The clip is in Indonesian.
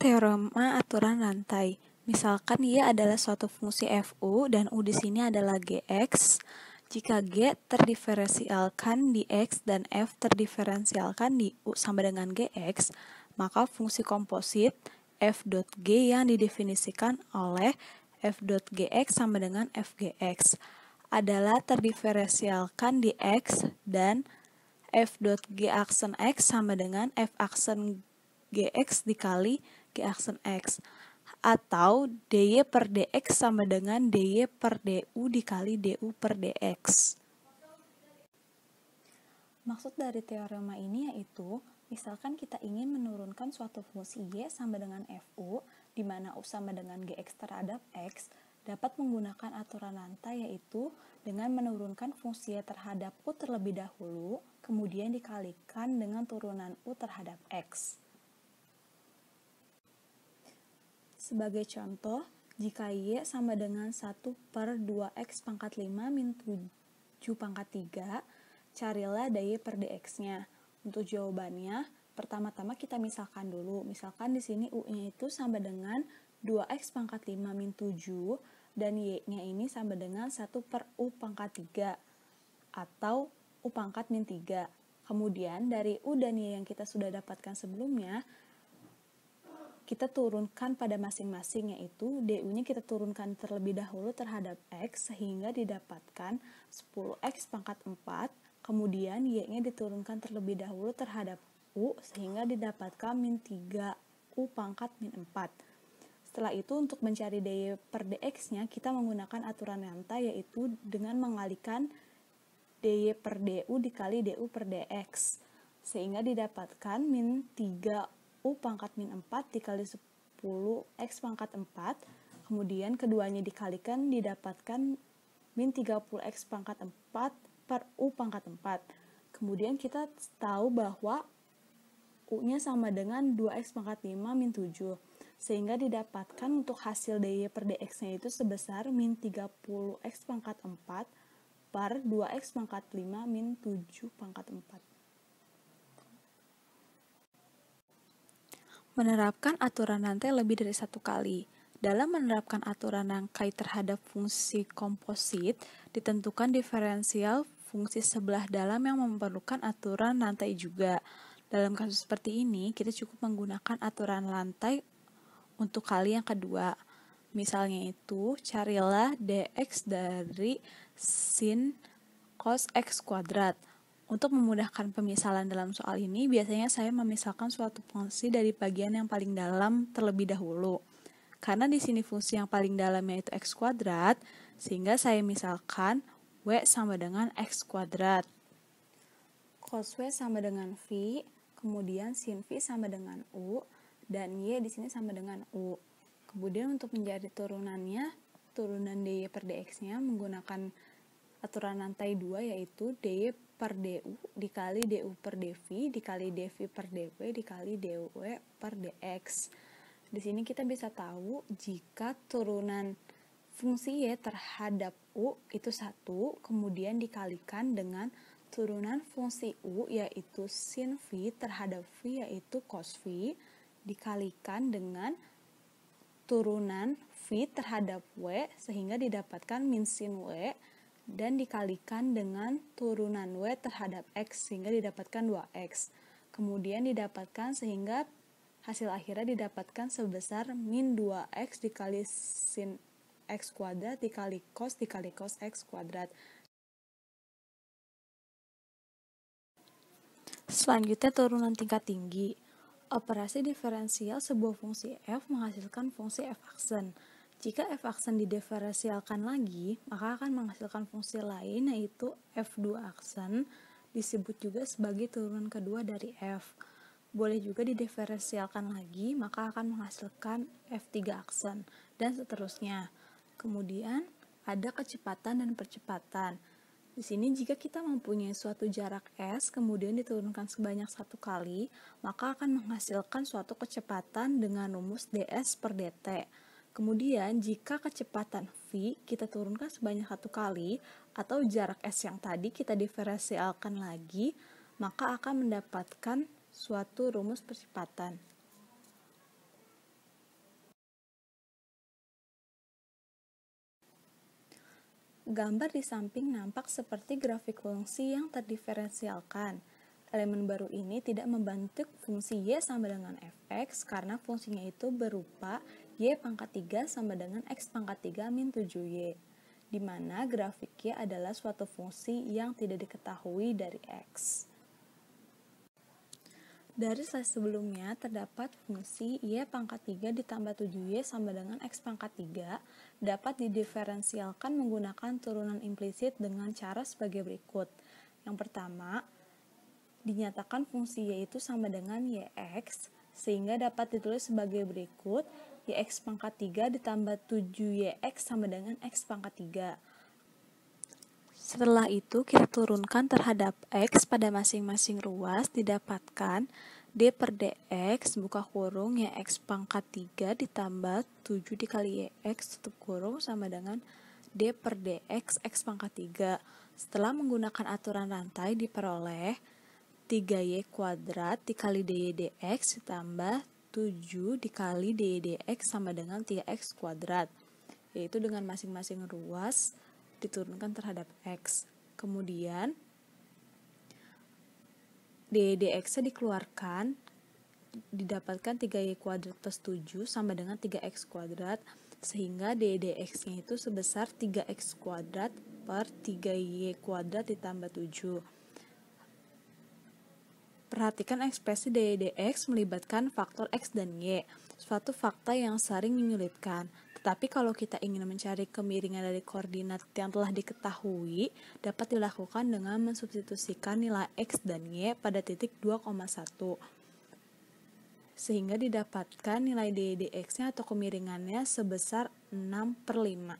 Teorema aturan rantai. Misalkan ia adalah suatu fungsi fu dan u di sini adalah gx. Jika g terdiferensialkan di x dan f terdiferensialkan di u sama dengan gx, maka fungsi komposit f dot g yang didefinisikan oleh f dot gx sama dengan fgx adalah terdiferensialkan di x dan f dot g aksen x sama dengan f aksen gx dikali g aksen x, atau dy per dx sama dengan dy per du dikali du per dx. Maksud dari teorema ini yaitu, misalkan kita ingin menurunkan suatu fungsi y sama dengan fu, di mana u sama dengan gx terhadap x, dapat menggunakan aturan rantai yaitu dengan menurunkan fungsi y terhadap u terlebih dahulu, kemudian dikalikan dengan turunan u terhadap x. Sebagai contoh, jika y sama dengan 1 per 2x pangkat 5 min 7 pangkat 3, carilah dy per dx-nya. Untuk jawabannya, pertama-tama kita misalkan dulu. Misalkan di sini u-nya itu sama dengan 2x pangkat 5 min 7, dan y-nya ini sama dengan 1 per u pangkat 3, atau u pangkat min 3. Kemudian, dari u dan y yang kita sudah dapatkan sebelumnya, kita turunkan pada masing-masing, yaitu du-nya kita turunkan terlebih dahulu terhadap x sehingga didapatkan 10x pangkat 4, kemudian y-nya diturunkan terlebih dahulu terhadap u sehingga didapatkan min 3u pangkat min 4. Setelah itu untuk mencari dy per dx-nya kita menggunakan aturan rantai yaitu dengan mengalihkan dy per du dikali du per dx sehingga didapatkan min 3u pangkat min 4 dikali 10x pangkat 4, kemudian keduanya dikalikan didapatkan min 30x pangkat 4 per u pangkat 4. Kemudian kita tahu bahwa u-nya sama dengan 2x pangkat 5 min 7, sehingga didapatkan untuk hasil dy per dx-nya itu sebesar min 30x pangkat 4 per 2x pangkat 5 min 7 pangkat 4. Menerapkan aturan rantai lebih dari satu kali. Dalam menerapkan aturan rantai terhadap fungsi komposit, ditentukan diferensial fungsi sebelah dalam yang memerlukan aturan rantai juga. Dalam kasus seperti ini, kita cukup menggunakan aturan rantai untuk kali yang kedua. Misalnya itu, carilah dx dari sin cos x kuadrat. Untuk memudahkan pemisalan dalam soal ini, biasanya saya memisahkan suatu fungsi dari bagian yang paling dalam terlebih dahulu. Karena di sini fungsi yang paling dalam yaitu x kuadrat, sehingga saya misalkan w sama dengan x kuadrat. Cos w sama dengan v, kemudian sin v sama dengan u, dan y di sini sama dengan u. Kemudian untuk mencari turunannya, turunan dy per dx-nya menggunakan aturan rantai 2 yaitu dy per du dikali du per dv dikali dv per dw dikali dw per dx. Di sini kita bisa tahu jika turunan fungsi y terhadap u itu 1, kemudian dikalikan dengan turunan fungsi u yaitu sin v terhadap v yaitu cos v dikalikan dengan turunan v terhadap w sehingga didapatkan min sin w dan dikalikan dengan turunan w terhadap x sehingga didapatkan 2x. Kemudian didapatkan sehingga hasil akhirnya didapatkan sebesar min 2x dikali sin x kuadrat dikali cos x kuadrat. Selanjutnya turunan tingkat tinggi. Operasi diferensial sebuah fungsi f menghasilkan fungsi f aksen. Jika f aksen didiferensialkan lagi, maka akan menghasilkan fungsi lain yaitu f2 aksen, disebut juga sebagai turunan kedua dari f. Boleh juga didiferensialkan lagi, maka akan menghasilkan f3 aksen, dan seterusnya. Kemudian ada kecepatan dan percepatan. Di sini jika kita mempunyai suatu jarak s, kemudian diturunkan sebanyak 1 kali, maka akan menghasilkan suatu kecepatan dengan rumus ds per dt. Kemudian jika kecepatan v kita turunkan sebanyak 1 kali, atau jarak s yang tadi kita diferensialkan lagi, maka akan mendapatkan suatu rumus percepatan. Gambar di samping nampak seperti grafik fungsi yang terdiferensialkan. Elemen baru ini tidak membentuk fungsi y sama dengan fx karena fungsinya itu berupa y pangkat 3 sama dengan x pangkat 3 min 7y, di mana grafik y adalah suatu fungsi yang tidak diketahui dari x. Dari slide sebelumnya, terdapat fungsi y pangkat 3 ditambah 7y sama dengan x pangkat 3 dapat didiferensialkan menggunakan turunan implisit dengan cara sebagai berikut. Yang pertama, dinyatakan fungsi y itu sama dengan yx, sehingga dapat ditulis sebagai berikut, yx pangkat 3 ditambah 7yx sama dengan x pangkat 3. Setelah itu, kita turunkan terhadap x pada masing-masing ruas, didapatkan d per dx buka kurung yx pangkat 3 ditambah 7 dikali yx tutup kurung sama dengan d per dx x pangkat 3. Setelah menggunakan aturan rantai diperoleh 3y kuadrat dikali dy dx ditambah 7 dikali dy dx sama dengan 3x kuadrat, yaitu dengan masing-masing ruas diturunkan terhadap x. Kemudian dy dx-nya dikeluarkan, didapatkan 3y kuadrat plus 7 sama dengan 3x kuadrat, sehingga dy dx-nya itu sebesar 3x kuadrat per 3y kuadrat ditambah 7. Perhatikan ekspresi dy dx melibatkan faktor x dan y, suatu fakta yang sering menyulitkan. Tetapi kalau kita ingin mencari kemiringan dari koordinat yang telah diketahui, dapat dilakukan dengan mensubstitusikan nilai x dan y pada titik 2,1. Sehingga didapatkan nilai dy dx-nya atau kemiringannya sebesar 6/5.